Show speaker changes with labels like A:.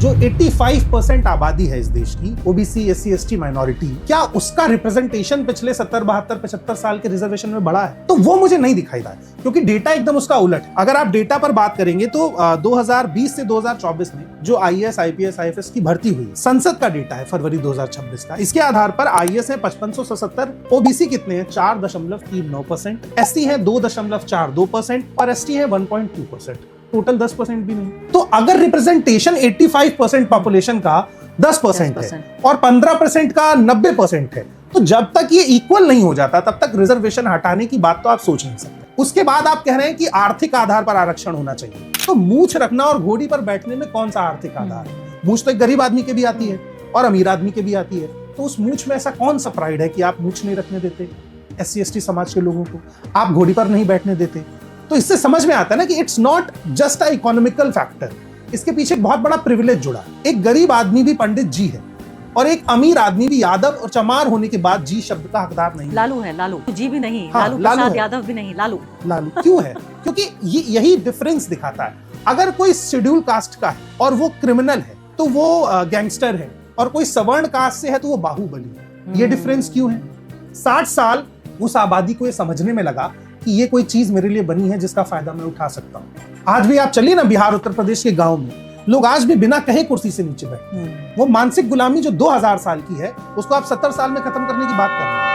A: जो 85% आबादी है इस देश की, ओबीसी, एससी, एसटी माइनॉरिटी, क्या उसका रिप्रेजेंटेशन पिछले 70, 72, 75 साल के रिजर्वेशन में बढ़ा है? तो वो मुझे नहीं दिखाई रहा है, क्योंकि डेटा एकदम उसका उलट है। अगर आप डेटा पर बात करेंगे तो 2020 से 2024 में जो आईएएस, आईपीएस, आईएफएस की भर्ती हुई, संसद का डेटा है फरवरी 2026 का। इसके आधार पर आईएएस है 5577, ओबीसी कितने हैं 4.39%, एससी है 2.42% और एसटी है 1.2%। टोटल 10% भी नहीं। तो अगर रिप्रेजेंटेशन 85% पॉपुलेशन का 10% है और 15% का 90% है, तो जब तक ये इक्वल नहीं हो जाता तब तक रिजर्वेशन हटाने की बात तो आप सोच नहीं सकते। उसके बाद आप कह रहे हैं कि आर्थिक आधार पर आरक्षण होना चाहिए। तो मूछ रखना और घोड़ी पर बैठने में कौन सा आर्थिक आधार है? मूछ तो एक गरीब आदमी के भी आती है और अमीर आदमी के भी आती है। तो उस मूछ में ऐसा कौन सा प्राइड है कि आप मूछ नहीं रखने देते एससी एसटी समाज के लोगों को, आप घोड़ी पर नहीं बैठने देते? तो इससे समझ में आता है ना कि it's not just a economical factor, इसके पीछे बहुत बड़ा प्रिविलेज जुड़ा है। एक गरीब आदमी भी पंडित जी है और एक अमीर आदमी भी यादव और चमार होने के बाद जी शब्द का हकदार नहीं।
B: लालू है, लालू जी भी नहीं,
A: हाँ,
B: लालू प्रसाद यादव भी नहीं, लालू
A: क्यों है? क्योंकि यही डिफरेंस दिखाता है। अगर कोई शेड्यूल कास्ट का है और वो क्रिमिनल है तो वो गैंगस्टर है, और कोई सवर्ण कास्ट से है तो वो बाहुबली है। ये डिफरेंस क्यों है? 60 साल उस आबादी को ये समझने में लगा कि ये कोई चीज मेरे लिए बनी है जिसका फायदा मैं उठा सकता हूँ। आज भी आप चलिए ना बिहार, उत्तर प्रदेश के गांव में, लोग आज भी बिना कहे कुर्सी से नीचे बैठे। वो मानसिक गुलामी जो 2000 साल की है, उसको आप 70 साल में खत्म करने की बात कर रहे हैं।